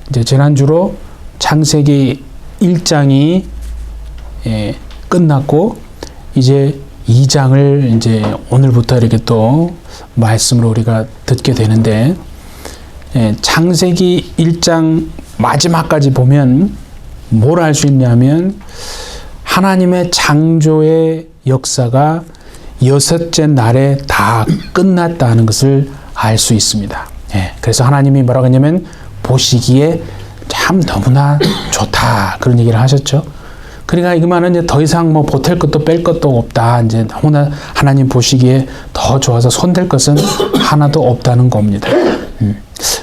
이제 지난주로 창세기 1장이 끝났고 이제 2장을 이제 오늘부터 이렇게 또 말씀으로 우리가 듣게 되는데, 창세기 1장 마지막까지 보면 뭘 알 수 있냐면 하나님의 창조의 역사가 6째 날에 다 끝났다는 것을 알 수 있습니다. 그래서 하나님이 뭐라고 했냐면 보시기에 참 너무나 좋다, 그런 얘기를 하셨죠. 그러니까 이거만은 이제 더 이상 뭐 보탤 것도 뺄 것도 없다. 이제 너무나 하나님 보시기에 더 좋아서 손댈 것은 하나도 없다는 겁니다.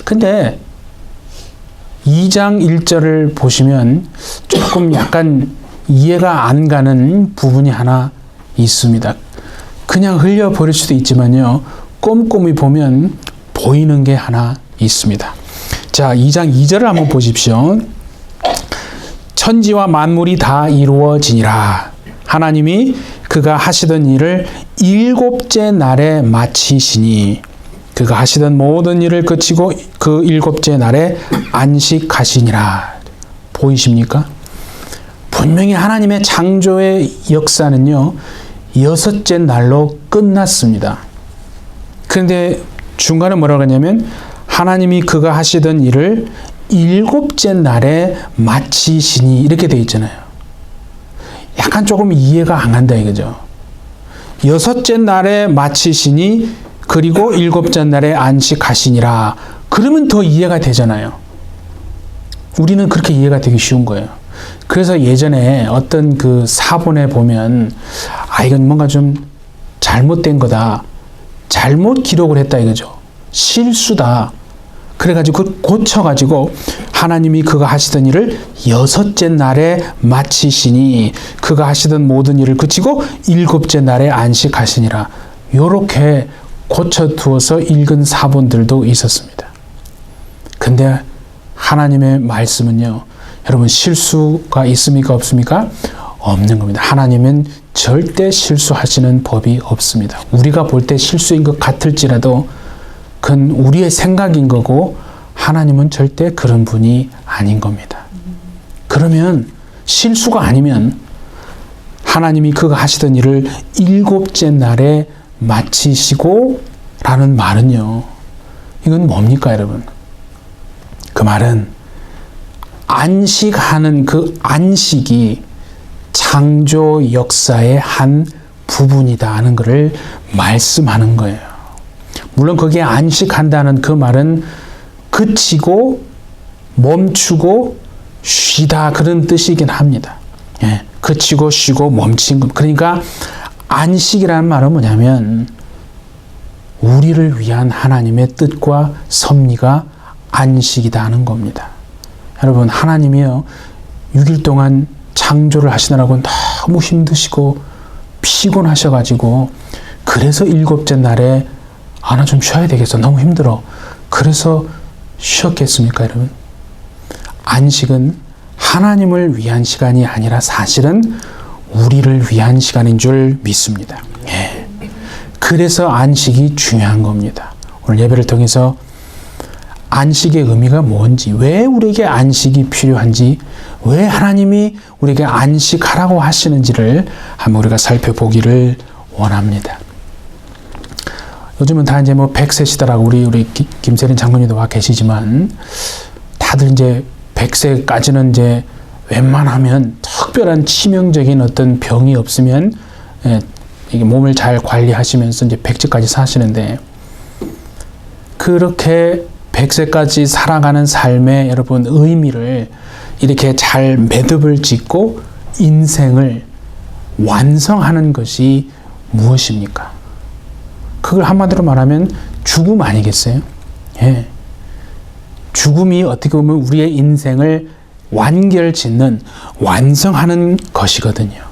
근데 2장 1절을 보시면 조금 약간 이해가 안 가는 부분이 하나 있습니다. 그냥 흘려버릴 수도 있지만요, 꼼꼼히 보면 보이는 게 하나 있습니다. 자, 2장 2절을 한번 보십시오. 천지와 만물이 다 이루어지니라. 하나님이 그가 하시던 일을 7째 날에 마치시니 그가 하시던 모든 일을 그치고 그 7째 날에 안식하시니라. 보이십니까? 분명히 하나님의 창조의 역사는요 6째 날로 끝났습니다. 그런데 중간에 뭐라고 하냐면 하나님이 그가 하시던 일을 7째 날에 마치시니, 이렇게 되어 있잖아요. 약간 조금 이해가 안 간다 이거죠. 6째 날에 마치시니 그리고 7째 날에 안식하시니라. 그러면 더 이해가 되잖아요. 우리는 그렇게 이해가 되기 쉬운 거예요. 그래서 예전에 어떤 그 사본에 보면 이건 뭔가 좀 잘못된 거다, 잘못 기록을 했다 이거죠. 실수다. 그래가지고 그걸 고쳐가지고 하나님이 그가 하시던 일을 6째 날에 마치시니 그가 하시던 모든 일을 그치고 7째 날에 안식하시니라. 요렇게 고쳐두어서 읽은 사본들도 있었습니다. 근데 하나님의 말씀은요, 여러분 실수가 있습니까? 없습니까? 없는 겁니다. 하나님은 절대 실수하시는 법이 없습니다. 우리가 볼 때 실수인 것 같을지라도 그건 우리의 생각인 거고 하나님은 절대 그런 분이 아닌 겁니다. 그러면 실수가 아니면 하나님이 그가 하시던 일을 7째 날에 마치시고 라는 말은요, 이건 뭡니까 여러분? 그 말은 안식하는 그 안식이 창조 역사의 한 부분이다 하는 것을 말씀하는 거예요. 물론 거기에 안식한다는 그 말은 그치고 멈추고 쉬다, 그런 뜻이긴 합니다. 그치고 쉬고 멈춘 것. 그러니까 안식이라는 말은 뭐냐면 우리를 위한 하나님의 뜻과 섭리가 안식이다 하는 겁니다. 여러분, 하나님이요 6일 동안 창조를 하시느라고 너무 힘드시고 피곤하셔가지고 그래서 7째 날에 나 좀 쉬어야 되겠어, 너무 힘들어, 그래서 쉬었겠습니까 여러분? 안식은 하나님을 위한 시간이 아니라 사실은 우리를 위한 시간인 줄 믿습니다. 그래서 안식이 중요한 겁니다. 오늘 예배를 통해서 안식의 의미가 뭔지, 왜 우리에게 안식이 필요한지, 왜 하나님이 우리에게 안식하라고 하시는지를 한번 우리가 살펴보기를 원합니다. 요즘은 다 이제 뭐 100세시다라고 우리 김세린 장로님도 와 계시지만 다들 이제 100세까지는 이제 웬만하면 특별한 치명적인 어떤 병이 없으면 이게 몸을 잘 관리하시면서 이제 100세까지 사시는데, 그렇게 100세까지 살아가는 삶의 여러분 의미를 이렇게 잘 매듭을 짓고 인생을 완성하는 것이 무엇입니까? 그걸 한마디로 말하면 죽음 아니겠어요? 죽음이 어떻게 보면 우리의 인생을 완결짓는, 완성하는 것이거든요.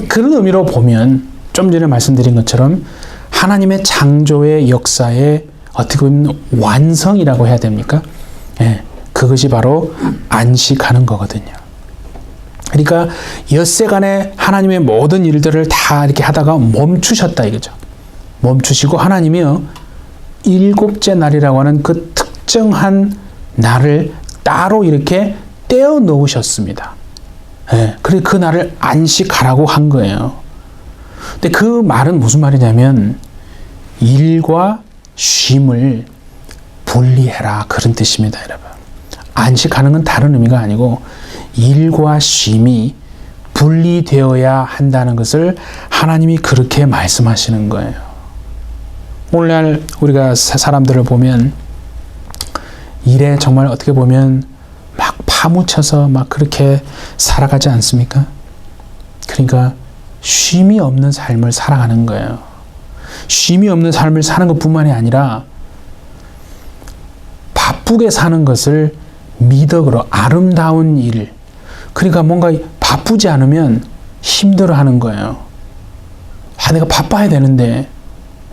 그런 의미로 보면 좀 전에 말씀드린 것처럼 하나님의 창조의 역사의 어떻게 보면 완성이라고 해야 됩니까? 그것이 바로 안식하는 거거든요. 그러니까 엿새간에 하나님의 모든 일들을 다 이렇게 하다가 멈추셨다 이거죠. 멈추시고 하나님이요 7째 날이라고 하는 그 특정한 날을 따로 이렇게 떼어 놓으셨습니다. 예, 그래서 그 날을 안식하라고 한 거예요. 근데 그 말은 무슨 말이냐면 일과 쉼을 분리해라 그런 뜻입니다, 여러분. 안식하는 건 다른 의미가 아니고 일과 쉼이 분리되어야 한다는 것을 하나님이 그렇게 말씀하시는 거예요. 오늘날 우리가 사람들을 보면 일에 정말 어떻게 보면 막 파묻혀서 막 그렇게 살아가지 않습니까? 그러니까 쉼이 없는 삶을 살아가는 거예요. 쉼이 없는 삶을 사는 것뿐만이 아니라 바쁘게 사는 것을 미덕으로 아름다운 일, 그러니까 뭔가 바쁘지 않으면 힘들어하는 거예요. 내가 바빠야 되는데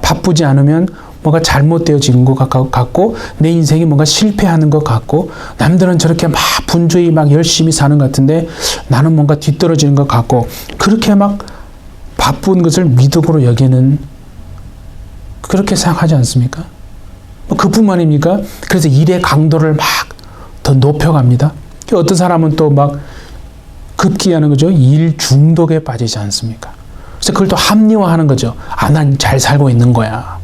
바쁘지 않으면 뭔가 잘못되어지는 것 같고 내 인생이 뭔가 실패하는 것 같고 남들은 저렇게 막 분주히 막 열심히 사는 것 같은데 나는 뭔가 뒤떨어지는 것 같고 그렇게 막 바쁜 것을 미덕으로 여기는 그렇게 생각하지 않습니까? 그뿐만입니까? 그래서 일의 강도를 막 더 높여갑니다. 어떤 사람은 또 막 급기야는 거죠. 일 중독에 빠지지 않습니까? 그래서 그걸 또 합리화하는 거죠. 난 잘 살고 있는 거야.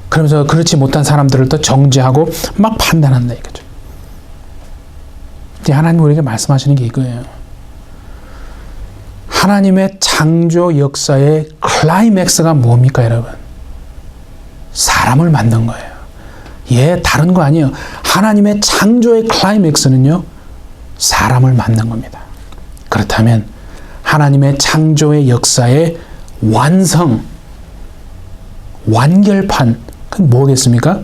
그러면서 그렇지 못한 사람들을 또 정죄하고 막 판단한다 이거죠. 이제 하나님 우리에게 말씀하시는 게 이거예요. 하나님의 창조 역사의 클라이맥스가 뭡니까, 여러분? 사람을 만든 거예요. 다른 거 아니에요. 하나님의 창조의 클라이맥스는요, 사람을 만든 겁니다. 그렇다면 하나님의 창조의 역사의 완결판, 그건 뭐겠습니까?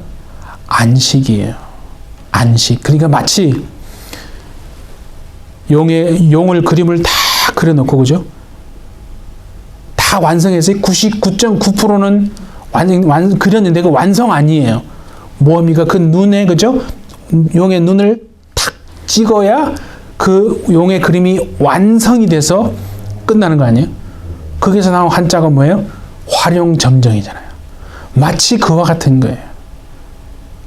안식이에요. 안식. 그러니까 마치 용을 그림을 다 그려놓고, 그죠? 다 완성해서 99.9%는 그렸는데 그 완성 아니에요. 뭡니까? 그 눈에, 그죠? 용의 눈을 탁 찍어야 그 용의 그림이 완성이 돼서 끝나는 거 아니에요? 거기서 나온 한자가 뭐예요? 활용점정이잖아요. 마치 그와 같은 거예요.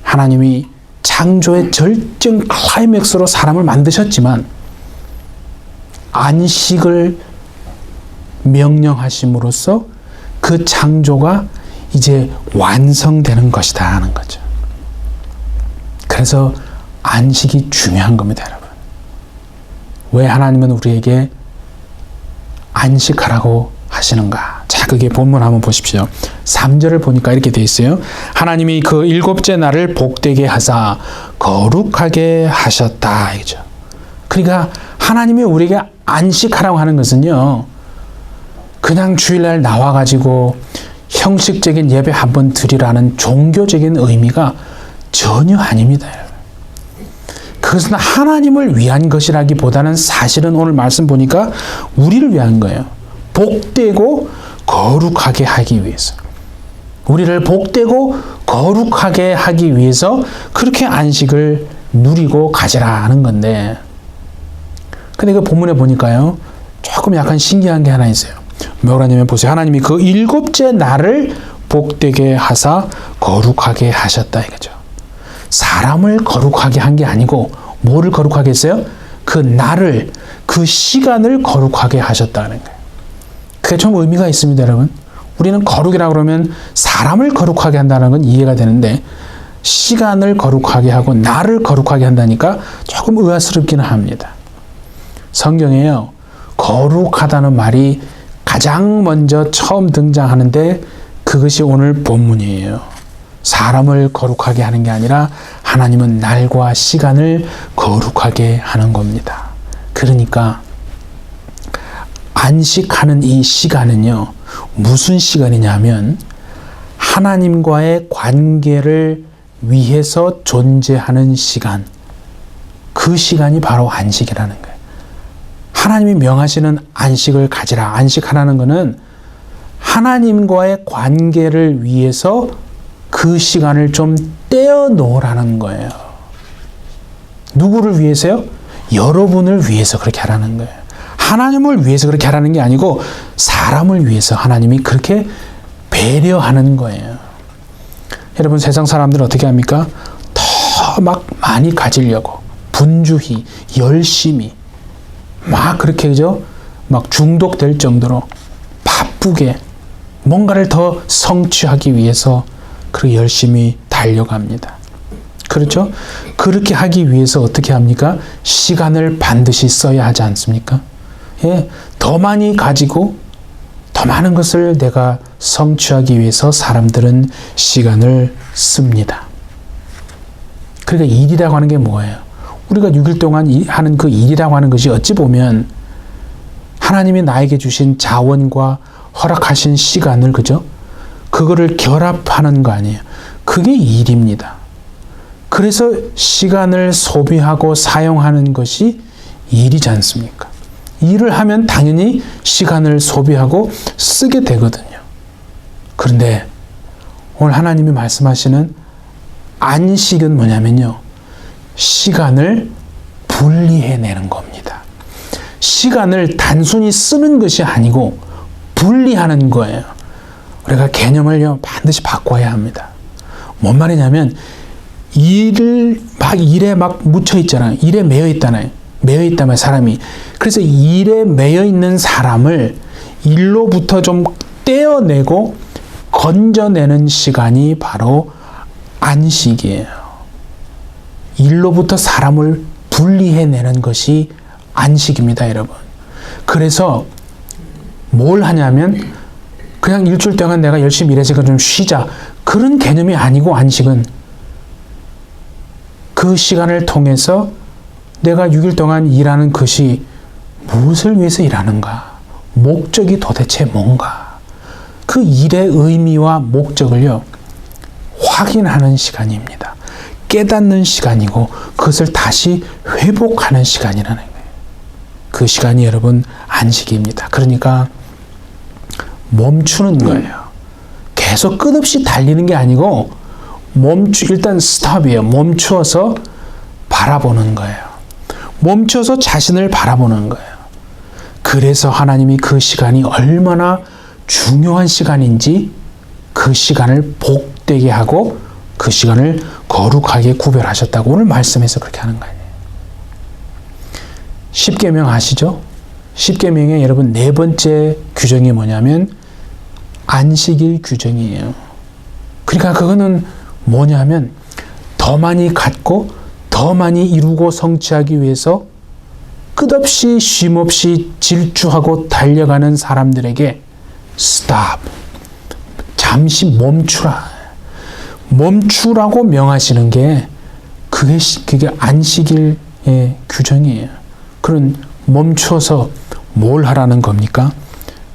하나님이 창조의 절정 클라이맥스로 사람을 만드셨지만 안식을 명령하심으로써 그 창조가 이제 완성되는 것이다 하는 거죠. 그래서 안식이 중요한 겁니다, 여러분. 왜 하나님은 우리에게 안식하라고 하시는가? 자, 그게 본문 한번 보십시오. 3절을 보니까 이렇게 돼 있어요. 하나님이 그 일곱째 날을 복되게 하사 거룩하게 하셨다. 이죠. 그러니까 하나님이 우리에게 안식하라고 하는 것은요, 그냥 주일날 나와가지고 형식적인 예배 한번 드리라는 종교적인 의미가 전혀 아닙니다. 그것은 하나님을 위한 것이라기보다는 사실은 오늘 말씀 보니까 우리를 위한 거예요. 복되고 거룩하게 하기 위해서. 우리를 복되고 거룩하게 하기 위해서 그렇게 안식을 누리고 가지라 하는 건데, 근데 그 본문에 보니까요, 조금 약간 신기한 게 하나 있어요. 뭐라냐면 보세요. 하나님이 그 일곱째 날을 복되게 하사 거룩하게 하셨다 이거죠. 사람을 거룩하게 한 게 아니고 뭐를 거룩하게 했어요? 그 날을, 그 시간을 거룩하게 하셨다는 거예요. 그게 좀 의미가 있습니다, 여러분. 우리는 거룩이라고 그러면 사람을 거룩하게 한다는 건 이해가 되는데 시간을 거룩하게 하고 날을 거룩하게 한다니까 조금 의아스럽기는 합니다. 성경에요, 거룩하다는 말이 가장 먼저 처음 등장하는데 그것이 오늘 본문이에요. 사람을 거룩하게 하는 게 아니라 하나님은 날과 시간을 거룩하게 하는 겁니다. 그러니까 안식하는 이 시간은요, 무슨 시간이냐면 하나님과의 관계를 위해서 존재하는 시간, 그 시간이 바로 안식이라는 거예요. 하나님이 명하시는 안식을 가지라. 안식하라는 것은 하나님과의 관계를 위해서 그 시간을 좀 떼어 놓으라는 거예요. 누구를 위해서요? 여러분을 위해서 그렇게 하라는 거예요. 하나님을 위해서 그렇게 하라는 게 아니고 사람을 위해서 하나님이 그렇게 배려하는 거예요. 여러분, 세상 사람들은 어떻게 합니까? 더 더 막 많이 가지려고 분주히 열심히 막 그렇게 그죠? 막 중독될 정도로 바쁘게 뭔가를 더 성취하기 위해서 그렇게 열심히 달려갑니다. 그렇죠? 그렇게 하기 위해서 어떻게 합니까? 시간을 반드시 써야 하지 않습니까? 예, 더 많이 가지고 더 많은 것을 내가 성취하기 위해서 사람들은 시간을 씁니다. 그러니까 일이라고 하는 게 뭐예요? 우리가 6일 동안 하는 그 일이라고 하는 것이 어찌 보면 하나님이 나에게 주신 자원과 허락하신 시간을 그죠? 그거를 결합하는 거 아니에요. 그게 일입니다. 그래서 시간을 소비하고 사용하는 것이 일이지 않습니까? 일을 하면 당연히 시간을 소비하고 쓰게 되거든요. 그런데 오늘 하나님이 말씀하시는 안식은 뭐냐면요. 시간을 분리해내는 겁니다. 시간을 단순히 쓰는 것이 아니고 분리하는 거예요. 우리가 개념을요 반드시 바꿔야 합니다. 뭔 말이냐면 일에 막 묻혀 있잖아요. 일에 매여 있잖아요. 매여 있다면 사람이. 그래서 일에 매여 있는 사람을 일로부터 좀 떼어내고 건져내는 시간이 바로 안식이에요. 일로부터 사람을 분리해내는 것이 안식입니다, 여러분. 그래서 뭘 하냐면 그냥 일주일 동안 내가 열심히 일해서 좀 쉬자. 그런 개념이 아니고 안식은 그 시간을 통해서 내가 6일 동안 일하는 것이 무엇을 위해서 일하는가? 목적이 도대체 뭔가? 그 일의 의미와 목적을요, 확인하는 시간입니다. 깨닫는 시간이고 그것을 다시 회복하는 시간이라는 거예요. 그 시간이 여러분 안식입니다. 그러니까 멈추는 거예요. 계속 끝없이 달리는 게 아니고 일단 스탑이에요. 멈추어서 바라보는 거예요. 멈춰서 자신을 바라보는 거예요. 그래서 하나님이 그 시간이 얼마나 중요한 시간인지 그 시간을 복되게 하고 그 시간을 거룩하게 구별하셨다고 오늘 말씀에서 그렇게 하는 거예요. 십계명 아시죠? 십계명의 여러분 네 번째 규정이 뭐냐면 안식일 규정이에요. 그러니까 그거는 뭐냐면 더 많이 갖고 더 많이 이루고 성취하기 위해서 끝없이 쉼없이 질주하고 달려가는 사람들에게 스탑, 잠시 멈추라. 멈추라고 명하시는 게 그게 안식일의 규정이에요. 그런 멈춰서 뭘 하라는 겁니까?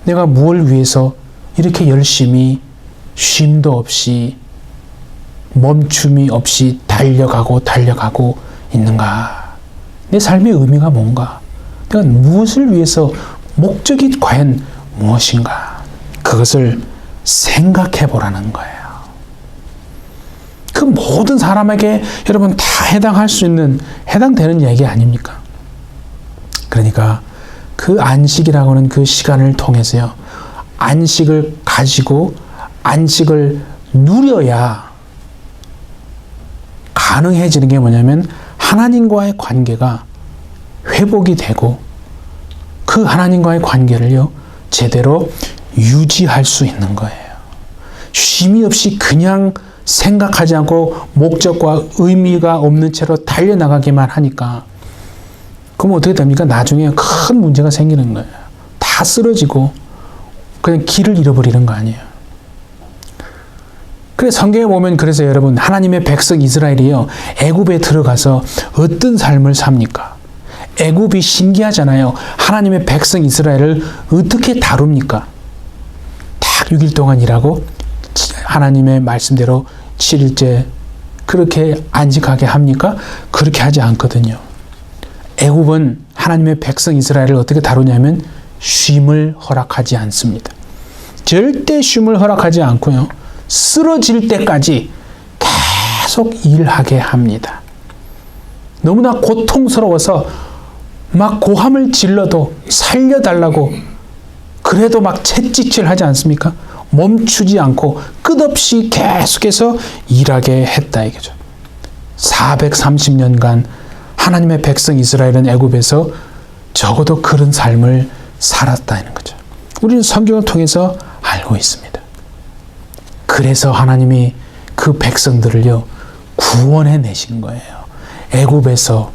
내가 무엇을 위해서 이렇게 열심히 쉼도 없이 멈춤이 없이 달려가고 있는가? 내 삶의 의미가 뭔가? 내가 무엇을 위해서 목적이 과연 무엇인가? 그것을 생각해 보라는 거예요. 그 모든 사람에게 여러분 다 해당되는 얘기 아닙니까? 그러니까 그 안식이라고 하는 그 시간을 통해서요. 안식을 가지고 안식을 누려야 가능해지는 게 뭐냐면 하나님과의 관계가 회복이 되고 그 하나님과의 관계를요 제대로 유지할 수 있는 거예요. 쉼이 없이 그냥 생각하지 않고 목적과 의미가 없는 채로 달려나가기만 하니까 그럼 어떻게 됩니까? 나중에 큰 문제가 생기는 거예요. 다 쓰러지고 그냥 길을 잃어버리는 거 아니에요. 그래서 성경에 보면 그래서 여러분 하나님의 백성 이스라엘이요 애굽에 들어가서 어떤 삶을 삽니까? 애굽이 신기하잖아요. 하나님의 백성 이스라엘을 어떻게 다룹니까? 딱 6일 동안 일하고 하나님의 말씀대로 7일째 그렇게 안식하게 합니까? 그렇게 하지 않거든요. 애굽은 하나님의 백성 이스라엘을 어떻게 다루냐면 쉼을 허락하지 않습니다. 절대 쉼을 허락하지 않고요. 쓰러질 때까지 계속 일하게 합니다. 너무나 고통스러워서 막 고함을 질러도 살려달라고 그래도 막 채찍질 하지 않습니까? 멈추지 않고 끝없이 계속해서 일하게 했다 이거죠. 430년간 하나님의 백성 이스라엘은 애굽에서 적어도 그런 삶을 살았다는 거죠. 우리는 성경을 통해서 알고 있습니다. 그래서 하나님이 그 백성들을요 구원해 내신 거예요. 애굽에서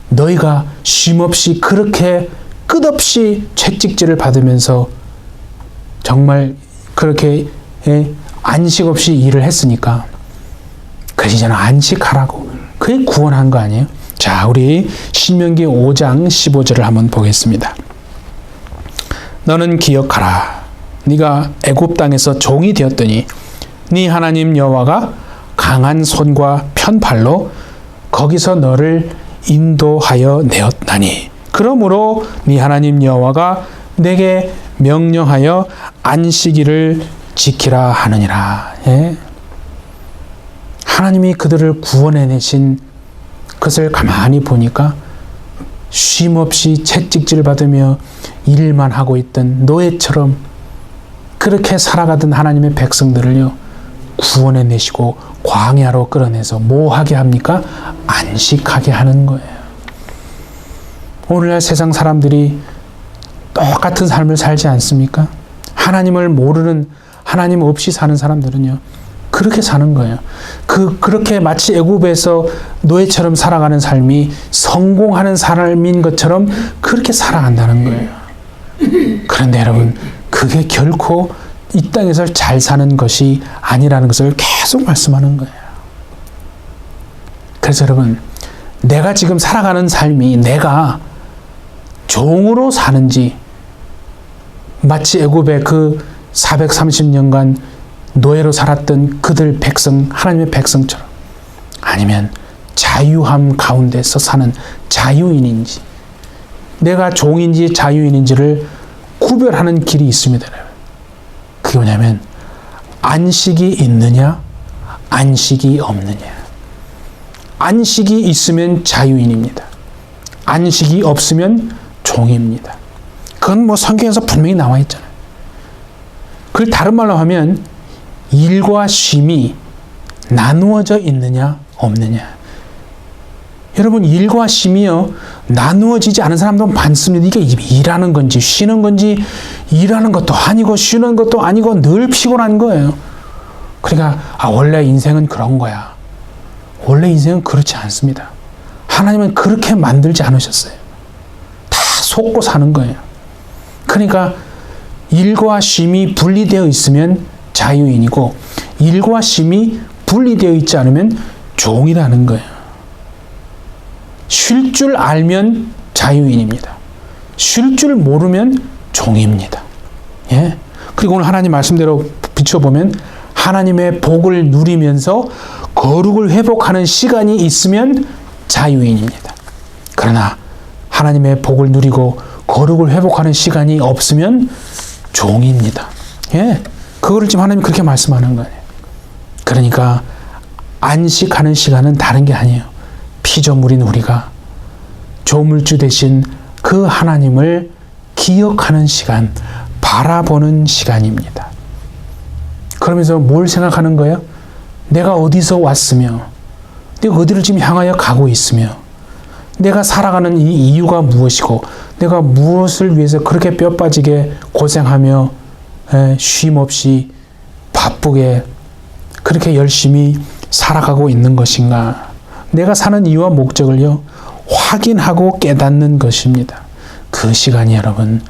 너희가 쉼없이 그렇게 끝없이 채찍질을 받으면서 정말 그렇게 안식 없이 일을 했으니까 그래서 이제는 안식하라고 그게 구원한 거 아니에요? 자, 우리 신명기 5장 15절을 한번 보겠습니다. 너는 기억하라. 네가 애굽 땅에서 종이 되었더니 네 하나님 여호와가 강한 손과 편팔로 거기서 너를 인도하여 내었나니 그러므로 네 하나님 여호와가 내게 명령하여 안식일을 지키라 하느니라. 예? 하나님이 그들을 구원해내신 것을 가만히 보니까 쉼없이 채찍질 받으며 일만 하고 있던 노예처럼 그렇게 살아가던 하나님의 백성들을요 구원해내시고 광야로 끌어내서 뭐 하게 합니까? 안식하게 하는 거예요. 오늘날 세상 사람들이 똑같은 삶을 살지 않습니까? 하나님을 모르는, 하나님 없이 사는 사람들은요 그렇게 사는 거예요. 그렇게 마치 애굽에서 노예처럼 살아가는 삶이 성공하는 삶인 것처럼 그렇게 살아간다는 거예요. 그런데 여러분, 그게 결코 이 땅에서 잘 사는 것이 아니라는 것을 계속 말씀하는 거예요. 그래서 여러분, 내가 지금 살아가는 삶이 내가 종으로 사는지, 마치 애굽의 그 430년간 노예로 살았던 그들 백성, 하나님의 백성처럼, 아니면 자유함 가운데서 사는 자유인인지, 내가 종인지 자유인인지를 구별하는 길이 있습니다. 그게 뭐냐면 안식이 있느냐, 안식이 없느냐. 안식이 있으면 자유인입니다. 안식이 없으면 종입니다. 그건 뭐 성경에서 분명히 나와 있잖아요. 그걸 다른 말로 하면 일과 쉼이 나누어져 있느냐 없느냐. 여러분, 일과 쉼이요 나누어지지 않은 사람도 많습니다. 이게 일하는 건지 쉬는 건지, 일하는 것도 아니고 쉬는 것도 아니고 늘 피곤한 거예요. 그러니까 원래 인생은 그런 거야. 원래 인생은 그렇지 않습니다. 하나님은 그렇게 만들지 않으셨어요. 다 속고 사는 거예요. 그러니까 일과 쉼이 분리되어 있으면 자유인이고, 일과 쉼이 분리되어 있지 않으면 종이라는 거예요. 쉴 줄 알면 자유인입니다. 쉴 줄 모르면 종입니다. 예? 그리고 오늘 하나님 말씀대로 비춰보면 하나님의 복을 누리면서 거룩을 회복하는 시간이 있으면 자유인입니다. 그러나 하나님의 복을 누리고 거룩을 회복하는 시간이 없으면 종입니다. 예? 그거를 지금 하나님이 그렇게 말씀하는 거예요. 그러니까 안식하는 시간은 다른 게 아니에요. 피조물인 우리가 조물주 되신 그 하나님을 기억하는 시간, 바라보는 시간입니다. 그러면서 뭘 생각하는 거예요? 내가 어디서 왔으며, 내가 어디를 지금 향하여 가고 있으며, 내가 살아가는 이 이유가 무엇이고, 내가 무엇을 위해서 그렇게 뼈 빠지게 고생하며 쉼 없이 바쁘게 그렇게 열심히 살아가고 있는 것인가. 내가 사는 이유와 목적을요 확인하고 깨닫는 것입니다. 그 시간이 여러분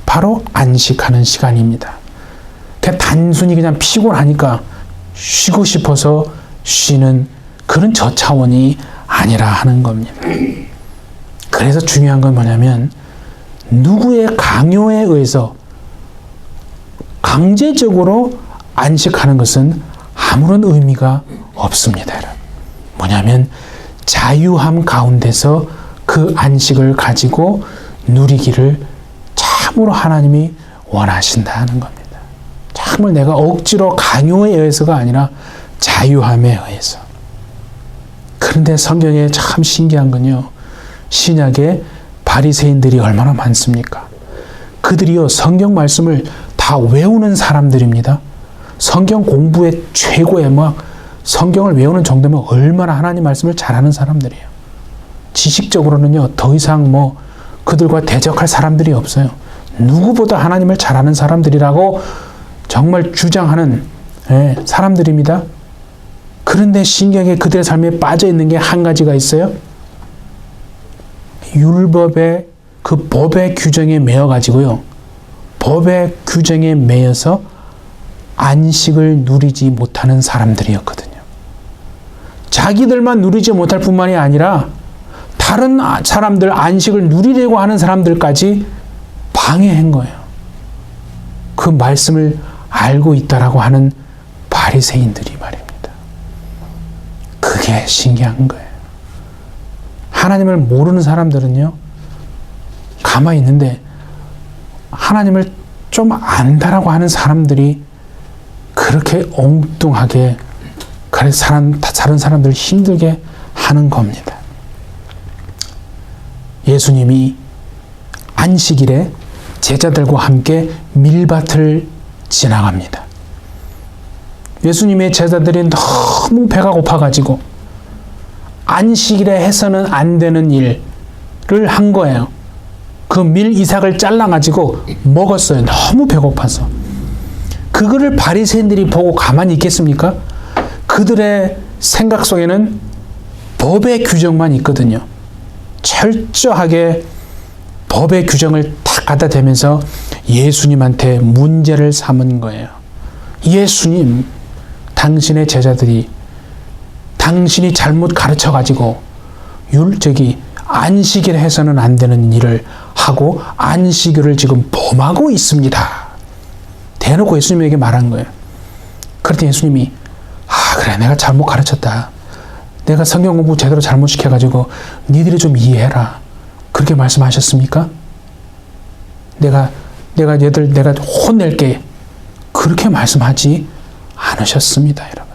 바로 안식하는 시간입니다. 그냥 단순히 그냥 피곤하니까 쉬고 싶어서 쉬는 그런 저차원이 아니라 하는 겁니다. 그래서 중요한 건 뭐냐면 누구의 강요에 의해서 강제적으로 안식하는 것은 아무런 의미가 없습니다. 뭐냐면 자유함 가운데서 그 안식을 가지고 누리기를 참으로 하나님이 원하신다는 겁니다. 참으로 내가 억지로 강요에 의해서가 아니라 자유함에 의해서. 그런데 성경에 참 신기한 건요, 신약에 바리새인들이 얼마나 많습니까? 그들이요 성경 말씀을 다 외우는 사람들입니다. 성경 공부의 최고의 막 성경을 외우는 정도면 얼마나 하나님 말씀을 잘하는 사람들이에요. 지식적으로는요, 더 이상 그들과 대적할 사람들이 없어요. 누구보다 하나님을 잘하는 사람들이라고 정말 주장하는 사람들입니다. 그런데 신경에 그들의 삶에 빠져 있는 게 한 가지가 있어요. 율법의 그 법의 규정에 매여 가지고요. 법의 규정에 매여서 안식을 누리지 못하는 사람들이었거든요. 자기들만 누리지 못할 뿐만이 아니라 다른 사람들 안식을 누리려고 하는 사람들까지 방해한 거예요. 그 말씀을 알고 있다라고 하는 바리새인들이 말입니다. 그게 신기한 거예요. 하나님을 모르는 사람들은요, 가만히 있는데 하나님을 좀 안다라고 하는 사람들이 그렇게 엉뚱하게 다른 사람들을 힘들게 하는 겁니다. 예수님이 안식일에 제자들과 함께 밀밭을 지나갑니다. 예수님의 제자들이 너무 배가 고파가지고 안식일에 해서는 안 되는 일을 한 거예요. 그 밀 이삭을 잘라가지고 먹었어요. 너무 배고파서. 그거를 바리새인들이 보고 가만히 있겠습니까? 그들의 생각 속에는 법의 규정만 있거든요. 철저하게 법의 규정을 딱 갖다 대면서 예수님한테 문제를 삼은 거예요. 예수님, 당신의 제자들이 당신이 잘못 가르쳐가지고 안식일에 해서는 안 되는 일을 하고 안식일을 지금 범하고 있습니다. 대놓고 예수님에게 말한 거예요. 그랬더니 예수님이 그래, 내가 잘못 가르쳤다. 내가 성경 공부 제대로 잘못 시켜가지고 니들이 좀 이해해라. 그렇게 말씀하셨습니까? 내가 혼낼게. 그렇게 말씀하지 않으셨습니다, 여러분.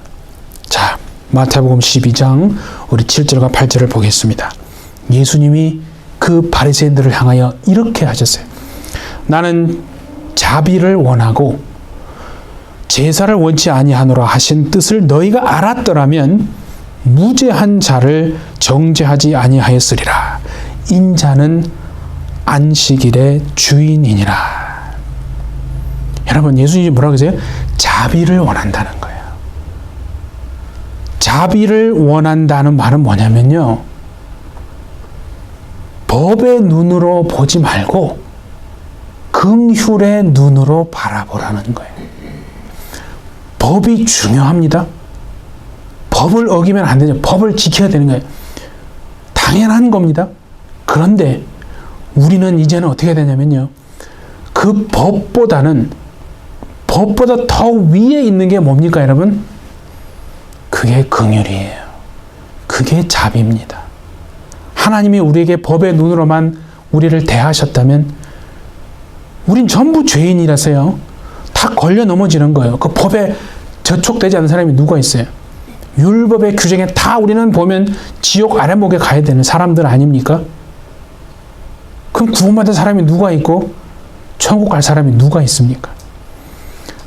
자, 마태복음 12장 우리 7절과 8절을 보겠습니다. 예수님이 그 바리새인들을 향하여 이렇게 하셨어요. 나는 자비를 원하고 제사를 원치 아니하노라 하신 뜻을 너희가 알았더라면 무죄한 자를 정죄하지 아니하였으리라. 인자는 안식일의 주인이니라. 여러분, 예수님이 뭐라고 하세요? 자비를 원한다는 거예요. 자비를 원한다는 말은 뭐냐면요, 법의 눈으로 보지 말고 긍휼의 눈으로 바라보라는 거예요. 법이 중요합니다. 법을 어기면 안 되죠. 법을 지켜야 되는 거예요. 당연한 겁니다. 그런데 우리는 이제는 어떻게 되냐면요, 그 법보다 더 위에 있는 게 뭡니까, 여러분? 그게 긍휼이에요. 그게 자비입니다. 하나님이 우리에게 법의 눈으로만 우리를 대하셨다면 우린 전부 죄인이라서요, 다 걸려 넘어지는 거예요. 그 법에 저촉되지 않는 사람이 누가 있어요? 율법의 규정에 다 우리는 보면 지옥 아래목에 가야 되는 사람들 아닙니까? 그럼 구원받은 사람이 누가 있고 천국 갈 사람이 누가 있습니까?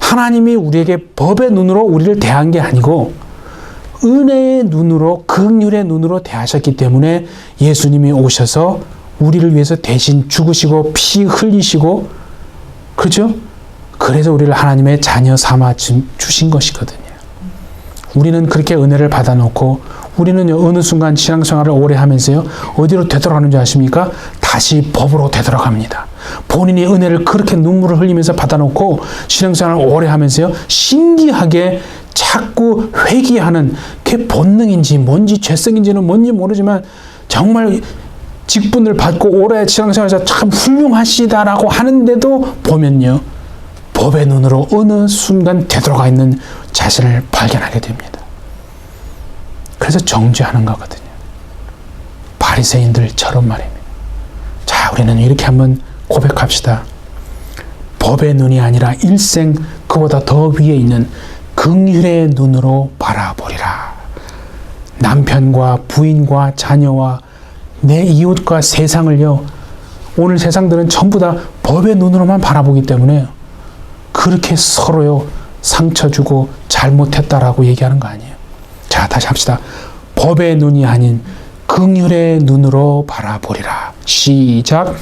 하나님이 우리에게 법의 눈으로 우리를 대한 게 아니고 은혜의 눈으로, 긍휼의 눈으로 대하셨기 때문에 예수님이 오셔서 우리를 위해서 대신 죽으시고 피 흘리시고, 그렇죠? 그래서 우리를 하나님의 자녀 삼아 주신 것이거든요. 우리는 그렇게 은혜를 받아놓고 우리는 어느 순간 신앙생활을 오래 하면서요, 어디로 되돌아가는 줄 아십니까? 다시 법으로 되돌아갑니다. 본인이 은혜를 그렇게 눈물을 흘리면서 받아놓고 신앙생활을 오래 하면서요, 신기하게 자꾸 회귀하는, 그게 본능인지 뭔지 죄성인지는 뭔지 모르지만 정말 직분을 받고 오래 신앙생활에서 참 훌륭하시다라고 하는데도 보면요, 법의 눈으로 어느 순간 되돌아가 있는 자신을 발견하게 됩니다. 그래서 정죄하는 거거든요. 바리새인들처럼 말입니다. 자, 우리는 이렇게 한번 고백합시다. 법의 눈이 아니라 일생 그보다 더 위에 있는 긍휼의 눈으로 바라보리라. 남편과 부인과 자녀와 내 이웃과 세상을요, 오늘 세상들은 전부 다 법의 눈으로만 바라보기 때문에 그렇게 서로요 상처 주고 잘못했다라고 얘기하는 거 아니에요. 자, 다시 합시다. 법의 눈이 아닌 긍휼의 눈으로 바라보리라. 시작.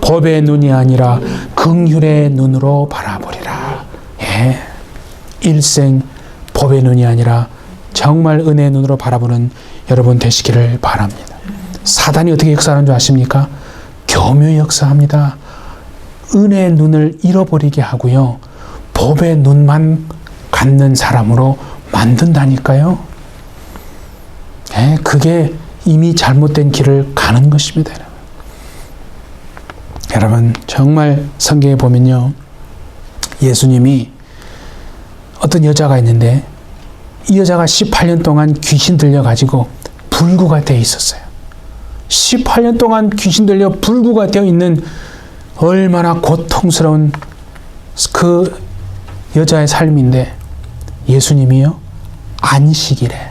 법의 눈이 아니라 긍휼의 눈으로 바라보리라. 예. 일생 법의 눈이 아니라 정말 은혜의 눈으로 바라보는 여러분 되시기를 바랍니다. 사단이 어떻게 역사하는 줄 아십니까? 교묘히 역사합니다. 은혜의 눈을 잃어버리게 하고요. 법의 눈만 갖는 사람으로 만든다니까요. 예, 그게 이미 잘못된 길을 가는 것입니다. 여러분, 정말 성경에 보면요. 예수님이 어떤 여자가 있는데 이 여자가 18년 동안 귀신 들려가지고 불구가 되어 있었어요. 18년 동안 귀신 들려 불구가 되어 있는 얼마나 고통스러운 그 여자의 삶인데 예수님이요. 안식일에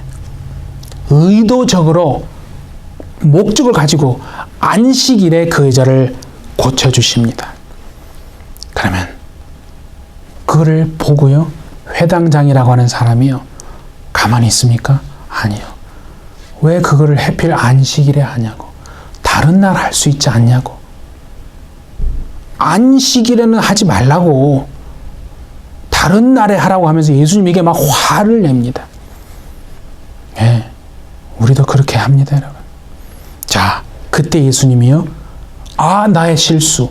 의도적으로 목적을 가지고 안식일에 그 여자를 고쳐주십니다. 그러면 그거를 보고요. 회당장이라고 하는 사람이요. 가만히 있습니까? 아니요. 왜 그거를 하필 안식일에 하냐고. 다른 날 할 수 있지 않냐고. 안식일에는 하지 말라고. 다른 날에 하라고 하면서 예수님에게 막 화를 냅니다. 예, 우리도 그렇게 합니다, 여러분. 자, 그때 예수님이요. 아, 나의 실수.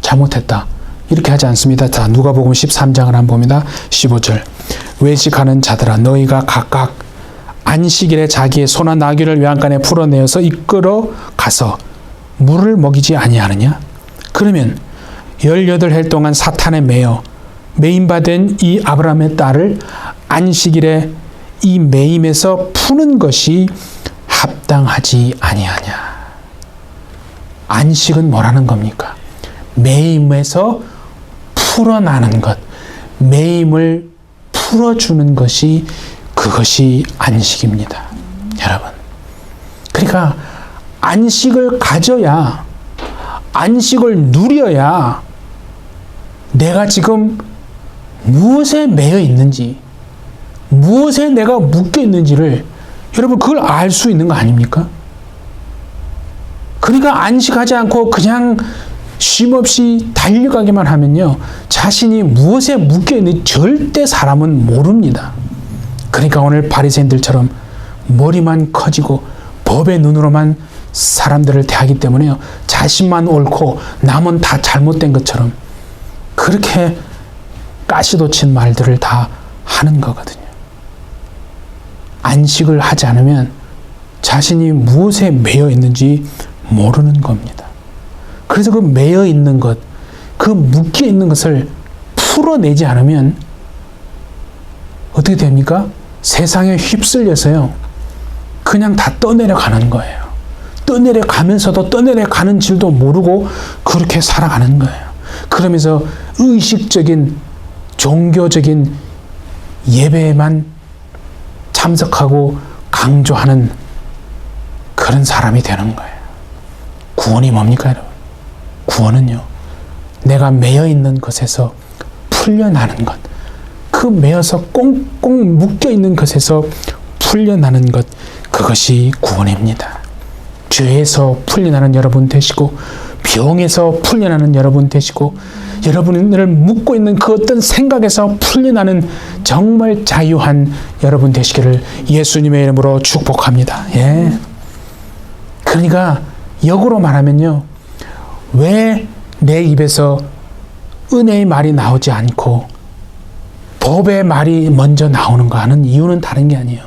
잘못했다. 이렇게 하지 않습니다. 자, 누가복음 13장을 한번 봅니다. 15절. 외식하는 자들아, 너희가 각각 안식일에 자기의 소나 나귀를 외양간에 풀어내어서 이끌어 가서 물을 먹이지 아니하느냐? 그러면 18해 동안 사탄에 매임받은 이 아브라함의 딸을 안식일에 이 매임에서 푸는 것이 합당하지 아니하냐? 안식은 뭐라는 겁니까? 매임에서 풀어나는 것, 매임을 풀어주는 것이 그것이 안식입니다. 여러분. 그러니까 안식을 가져야, 안식을 누려야 내가 지금 무엇에 매여 있는지, 무엇에 내가 묶여 있는지를 여러분 그걸 알 수 있는 거 아닙니까? 그러니까 안식하지 않고 그냥 쉼없이 달려가기만 하면요. 자신이 무엇에 묶여 있는지 절대 사람은 모릅니다. 그러니까 오늘 바리새인들처럼 머리만 커지고 법의 눈으로만 사람들을 대하기 때문에요. 자신만 옳고 남은 다 잘못된 것처럼 그렇게 가시도 친 말들을 다 하는 거거든요. 안식을 하지 않으면 자신이 무엇에 매여 있는지 모르는 겁니다. 그래서 그 매여 있는 것, 그 묶여 있는 것을 풀어내지 않으면 어떻게 됩니까? 세상에 휩쓸려서요. 그냥 다 떠내려가는 거예요. 떠내려가면서도 떠내려가는 줄도 모르고 그렇게 살아가는 거예요. 그러면서 의식적인 종교적인 예배에만 참석하고 강조하는 그런 사람이 되는 거예요. 구원이 뭡니까, 여러분? 구원은요, 내가 매여 있는 것에서 풀려나는 것, 그 매여서 꽁꽁 묶여 있는 것에서 풀려나는 것, 그것이 구원입니다. 죄에서 풀려나는 여러분 되시고, 병에서 풀려나는 여러분 되시고, 여러분을 묶고 있는 그 어떤 생각에서 풀려나는 정말 자유한 여러분 되시기를 예수님의 이름으로 축복합니다. 예. 그러니까 역으로 말하면요, 왜 내 입에서 은혜의 말이 나오지 않고 법의 말이 먼저 나오는가 하는 이유는 다른 게 아니에요.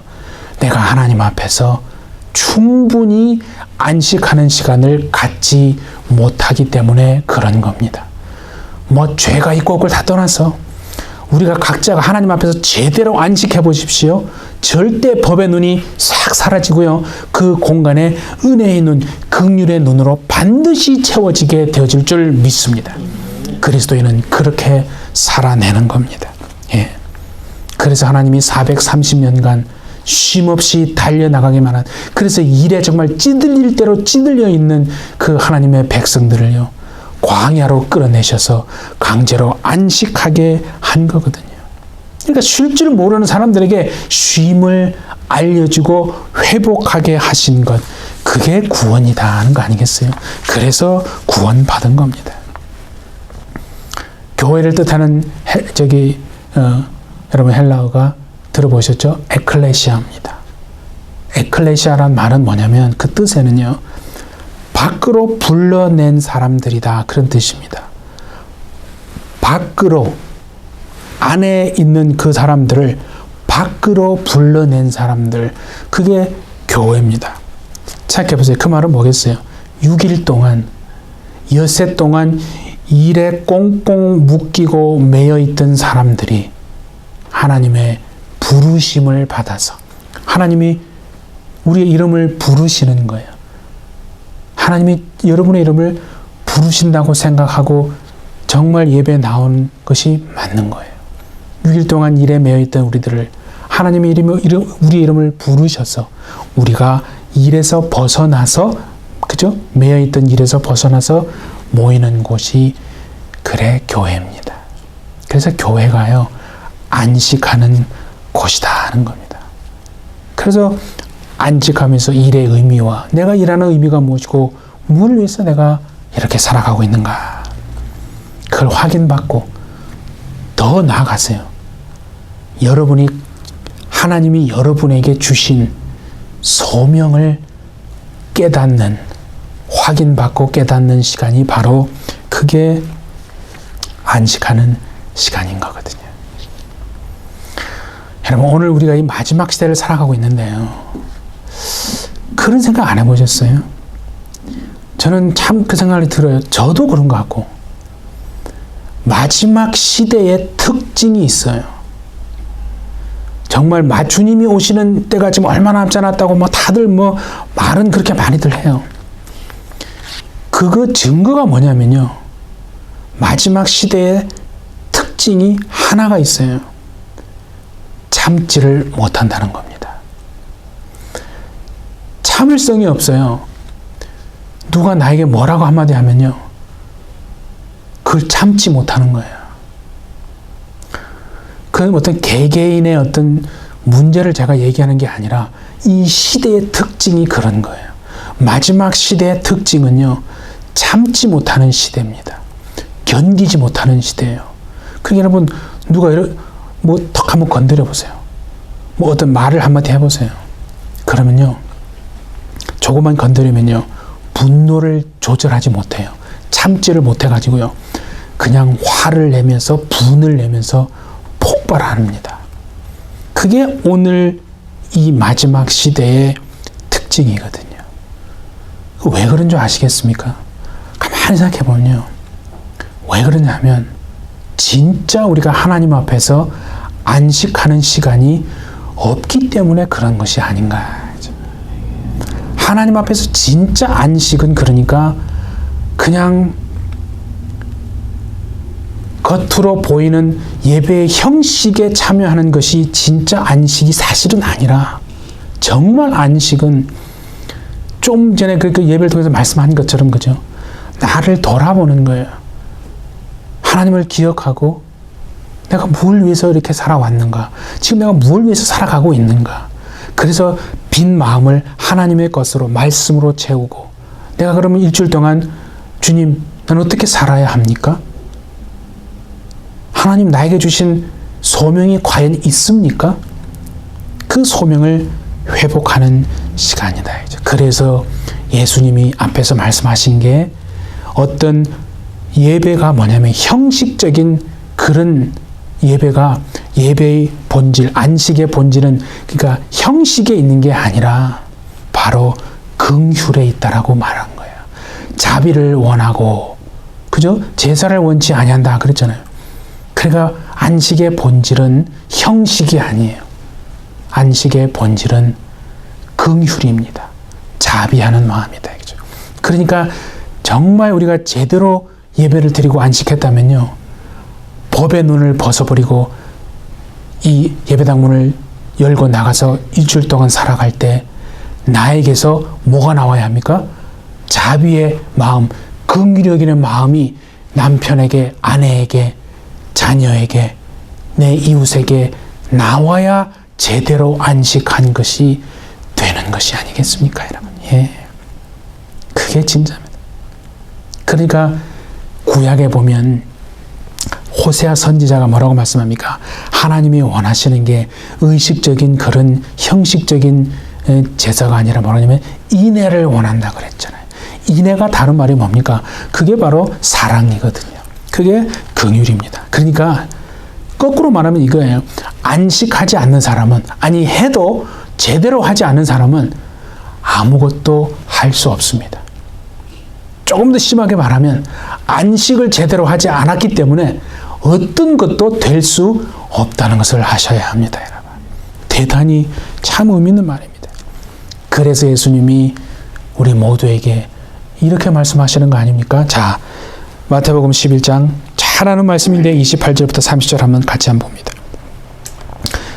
내가 하나님 앞에서 충분히 안식하는 시간을 갖지 못하기 때문에 그런 겁니다. 뭐 죄가 있고 없고를 다 떠나서 우리가 각자가 하나님 앞에서 제대로 안식해 보십시오. 절대 법의 눈이 싹 사라지고요. 그 공간에 은혜의 눈, 긍휼의 눈으로 반드시 채워지게 되어질 줄 믿습니다. 그리스도인은 그렇게 살아내는 겁니다. 예. 그래서 하나님이 430년간 쉼없이 달려나가기만 한, 그래서 일에 정말 찌들릴 대로 찌들려 있는 그 하나님의 백성들을요, 광야로 끌어내셔서 강제로 안식하게 한 거거든요. 그러니까 쉴 줄 모르는 사람들에게 쉼을 알려주고 회복하게 하신 것, 그게 구원이다 하는 거 아니겠어요? 그래서 구원받은 겁니다. 교회를 뜻하는 여러분 헬라어가 들어보셨죠? 에클레시아입니다. 에클레시아란 말은 뭐냐면 그 뜻에는요, 밖으로 불러낸 사람들이다 그런 뜻입니다. 밖으로, 안에 있는 그 사람들을 밖으로 불러낸 사람들, 그게 교회입니다. 생각해보세요. 그 말은 뭐겠어요? 6일 동안, 엿새 동안 일에 꽁꽁 묶이고 매여있던 사람들이 하나님의 부르심을 받아서 하나님이 우리의 이름을 부르시는 거예요. 하나님이 여러분의 이름을 부르신다고 생각하고 정말 예배에 나온 것이 맞는 거예요. 6일 동안 일에 매여있던 우리들을 하나님의 우리의 이름을 부르셔서 우리가 일에서 벗어나서, 그죠? 매여있던 일에서 벗어나서 모이는 곳이 그래 교회입니다. 그래서 교회가요, 안식하는 곳이다 하는 겁니다. 그래서 안식하면서 일의 의미와 내가 일하는 의미가 무엇이고 무엇을 위해서 내가 이렇게 살아가고 있는가, 그걸 확인받고 더 나아가세요. 여러분이, 하나님이 여러분에게 주신 소명을 깨닫는, 확인받고 깨닫는 시간이 바로 그게 안식하는 시간인 거거든요. 여러분, 오늘 우리가 이 마지막 시대를 살아가고 있는데요, 그런 생각 안 해보셨어요? 저는 참 그 생각이 들어요. 저도 그런 것 같고. 마지막 시대의 특징이 있어요. 정말 주님이 오시는 때가 지금 얼마나 남지 않았다고 다들 말은 그렇게 많이들 해요. 그거 증거가 뭐냐면요, 마지막 시대의 특징이 하나가 있어요. 참지를 못한다는 겁니다. 참을성이 없어요. 누가 나에게 뭐라고 한마디 하면요, 그걸 참지 못하는 거예요. 그 어떤 개개인의 어떤 문제를 제가 얘기하는 게 아니라 이 시대의 특징이 그런 거예요. 마지막 시대의 특징은요, 참지 못하는 시대입니다. 견디지 못하는 시대예요. 그러니까 여러분, 누가 턱 한번 건드려 보세요. 어떤 말을 한마디 해보세요. 그러면요, 조금만 건드리면요, 분노를 조절하지 못해요. 참지를 못해가지고요, 그냥 화를 내면서, 분을 내면서 폭발합니다. 그게 오늘 이 마지막 시대의 특징이거든요. 왜 그런 줄 아시겠습니까? 가만히 생각해보면요, 왜 그러냐면 진짜 우리가 하나님 앞에서 안식하는 시간이 없기 때문에 그런 것이 아닌가. 하나님 앞에서 진짜 안식은 그러니까 그냥 겉으로 보이는 예배의 형식에 참여하는 것이 진짜 안식이 사실은 아니라, 정말 안식은 좀 전에 그 예배를 통해서 말씀한 것처럼, 그죠? 나를 돌아보는 거예요. 하나님을 기억하고 내가 뭘 위해서 이렇게 살아왔는가? 지금 내가 뭘 위해서 살아가고 있는가? 그래서 빈 마음을 하나님의 것으로, 말씀으로 채우고, 내가 그러면 일주일 동안 주님, 난 어떻게 살아야 합니까? 하나님 나에게 주신 소명이 과연 있습니까? 그 소명을 회복하는 시간이다. 그래서 예수님이 앞에서 말씀하신 게 어떤 예배가 뭐냐면 형식적인 그런 예배가, 예배의 본질, 안식의 본질은 그러니까 형식에 있는 게 아니라 바로 긍휼에 있다라고 말한 거예요. 자비를 원하고, 그죠? 제사를 원치 아니한다 그랬잖아요. 그러니까 안식의 본질은 형식이 아니에요. 안식의 본질은 긍휼입니다. 자비하는 마음이다. 그죠? 그러니까 정말 우리가 제대로 예배를 드리고 안식했다면요, 법의 눈을 벗어버리고 이 예배당 문을 열고 나가서 일주일 동안 살아갈 때 나에게서 뭐가 나와야 합니까? 자비의 마음, 긍휼히 여기는 마음이 남편에게, 아내에게, 자녀에게, 내 이웃에게 나와야 제대로 안식한 것이 되는 것이 아니겠습니까, 여러분? 예. 그게 진짜입니다. 그러니까 구약에 보면 호세아 선지자가 뭐라고 말씀합니까? 하나님이 원하시는 게 의식적인 그런 형식적인 제사가 아니라 뭐냐면 인애를 원한다 그랬잖아요. 인애가 다른 말이 뭡니까? 그게 바로 사랑이거든요. 그게 긍휼입니다. 그러니까 거꾸로 말하면 이거예요. 안식하지 않는 사람은, 아니 해도 제대로 하지 않는 사람은 아무것도 할 수 없습니다. 조금 더 심하게 말하면 안식을 제대로 하지 않았기 때문에 어떤 것도 될 수 없다는 것을 아셔야 합니다, 여러분. 대단히 참 의미 있는 말입니다. 그래서 예수님이 우리 모두에게 이렇게 말씀하시는 거 아닙니까? 자, 마태복음 11장 잘 아는 말씀인데 28절부터 30절 한번 같이 한번 봅니다.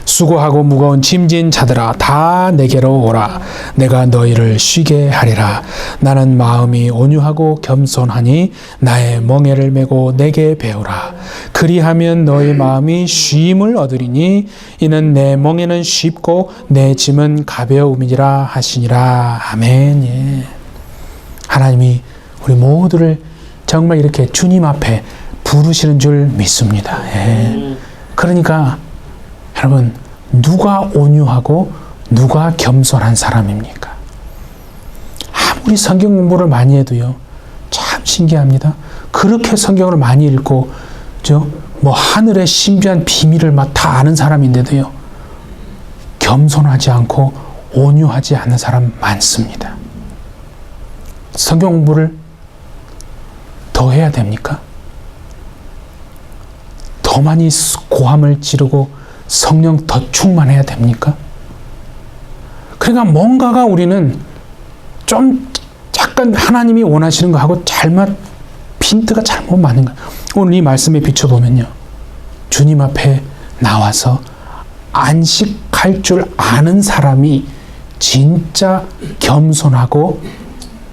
수고하고 무거운 짐진 자들아 다 내게로 오라. 내가 너희를 쉬게 하리라. 나는 마음이 온유하고 겸손하니 나의 멍에를 메고 내게 배우라. 그리하면 너희 마음이 쉼을 얻으리니 이는 내 멍에는 쉽고 내 짐은 가벼움이니라 하시니라. 아멘. 예. 하나님이 우리 모두를 정말 이렇게 주님 앞에 부르시는 줄 믿습니다. 예. 그러니까 여러분, 누가 온유하고 누가 겸손한 사람입니까? 아무리 성경 공부를 많이 해도요, 참 신기합니다. 그렇게 성경을 많이 읽고, 뭐 하늘의 신비한 비밀을 막 다 아는 사람인데도요, 겸손하지 않고 온유하지 않는 사람 많습니다. 성경 공부를 더 해야 됩니까? 더 많이 고함을 지르고 성령 더 충만해야 됩니까? 그러니까 뭔가가 우리는 좀 약간 하나님이 원하시는 거하고 핀트가 잘못 맞는 거예요. 오늘 이 말씀에 비춰보면요, 주님 앞에 나와서 안식할 줄 아는 사람이 진짜 겸손하고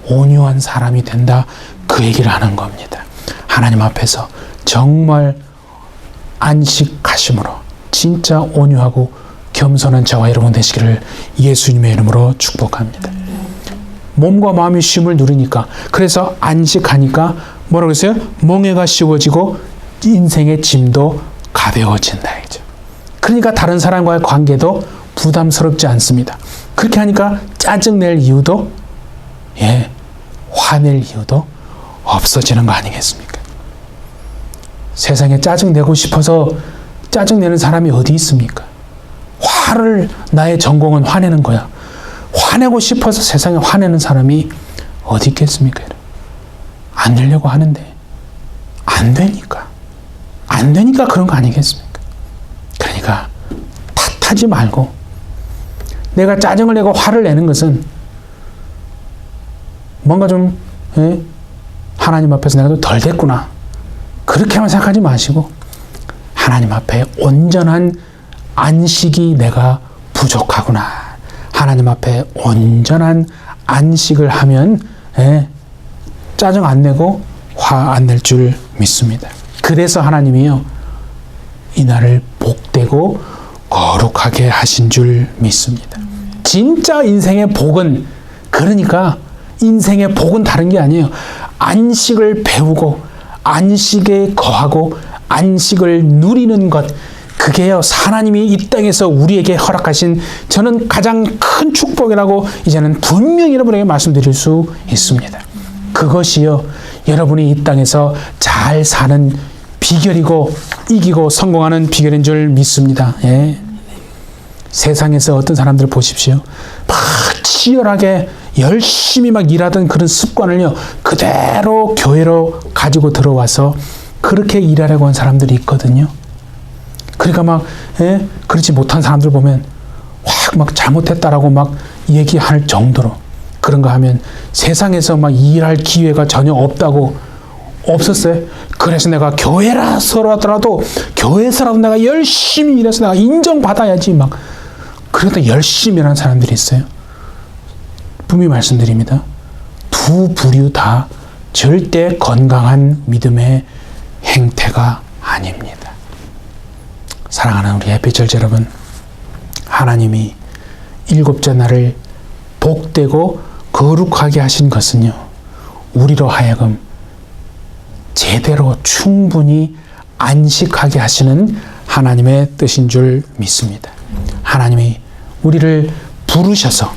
온유한 사람이 된다, 그 얘기를 하는 겁니다. 하나님 앞에서 정말 안식하심으로 진짜 온유하고 겸손한 저와 여러분 되시기를 예수님의 이름으로 축복합니다. 몸과 마음이 쉼을 누리니까, 그래서 안식하니까 뭐라고 했어요? 멍에가 쉬워지고 인생의 짐도 가벼워진다. 그러니까 다른 사람과의 관계도 부담스럽지 않습니다. 그렇게 하니까 짜증낼 이유도, 화낼 이유도 없어지는 거 아니겠습니까? 세상에 짜증내고 싶어서 짜증내는 사람이 어디 있습니까? 나의 전공은 화내는 거야. 화내고 싶어서 세상에 화내는 사람이 어디 있겠습니까? 안 되려고 하는데 안 되니까 그런 거 아니겠습니까? 그러니까 탓하지 말고, 내가 짜증을 내고 화를 내는 것은 뭔가 좀 하나님 앞에서 내가 좀 덜 됐구나, 그렇게만 생각하지 마시고 하나님 앞에 온전한 안식이 내가 부족하구나, 하나님 앞에 온전한 안식을 하면 짜증 안 내고 화 안 낼 줄 믿습니다. 그래서 하나님이요, 이날을 복되고 거룩하게 하신 줄 믿습니다. 진짜 인생의 복은, 그러니까 인생의 복은 다른 게 아니에요. 안식을 배우고 안식에 거하고 안식을 누리는 것, 그게요, 하나님이 이 땅에서 우리에게 허락하신 저는 가장 큰 축복이라고 이제는 분명히 여러분에게 말씀드릴 수 있습니다. 그것이요, 여러분이 이 땅에서 잘 사는 비결이고 이기고 성공하는 비결인 줄 믿습니다. 예. 세상에서 어떤 사람들 보십시오. 막 치열하게 열심히 막 일하던 그런 습관을요, 그대로 교회로 가지고 들어와서 그렇게 일하려고 한 사람들이 있거든요. 그러니까 막 그렇지 못한 사람들 보면 막 잘못했다라고 막 얘기할 정도로, 그런가 하면 세상에서 막 일할 기회가 전혀 없었어요. 그래서 내가 교회라서라도 교회에서라도 내가 열심히 일해서 내가 인정받아야지, 막 그래도 열심히 일하는 사람들이 있어요. 분명히 말씀드립니다. 두 부류 다 절대 건강한 믿음의 행태가 아닙니다. 사랑하는 우리 햇빛철 여러분, 하나님이 일곱째 날을 복되고 거룩하게 하신 것은요, 우리로 하여금 제대로 충분히 안식하게 하시는 하나님의 뜻인 줄 믿습니다. 하나님이 우리를 부르셔서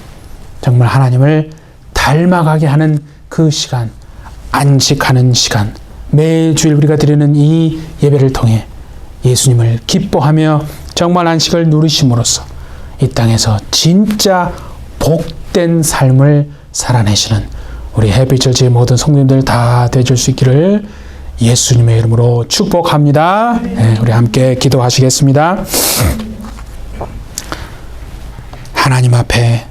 정말 하나님을 닮아가게 하는 그 시간, 안식하는 시간, 매주일 우리가 드리는 이 예배를 통해 예수님을 기뻐하며 정말 안식을 누리심으로써 이 땅에서 진짜 복된 삶을 살아내시는 우리 햇빛철지의 모든 성도님들 다 되줄 수 있기를 예수님의 이름으로 축복합니다. 네, 우리 함께 기도하시겠습니다. 하나님 앞에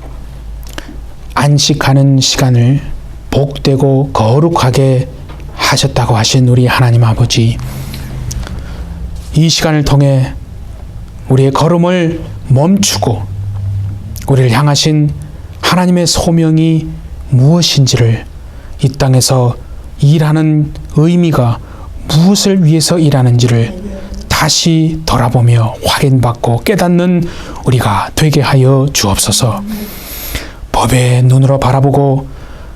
안식하는 시간을 복되고 거룩하게 하셨다고 하신 우리 하나님 아버지, 이 시간을 통해 우리의 걸음을 멈추고 우리를 향하신 하나님의 소명이 무엇인지를, 이 땅에서 일하는 의미가 무엇을 위해서 일하는지를 다시 돌아보며 확인받고 깨닫는 우리가 되게 하여 주옵소서. 법의 눈으로 바라보고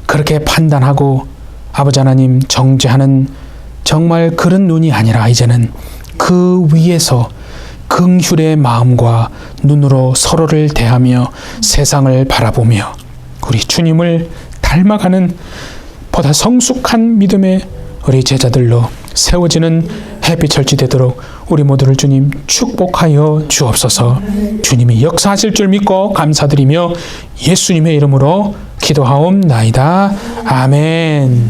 그렇게 판단하고 아버지 하나님 정죄하는 정말 그런 눈이 아니라 이제는 그 위에서 긍휼의 마음과 눈으로 서로를 대하며 세상을 바라보며 우리 주님을 닮아가는 보다 성숙한 믿음의 우리 제자들로 세워지는 햇빛철지 되도록 우리 모두를 주님 축복하여 주옵소서. 주님이 역사하실 줄 믿고 감사드리며 예수님의 이름으로 기도하옵나이다. 아멘.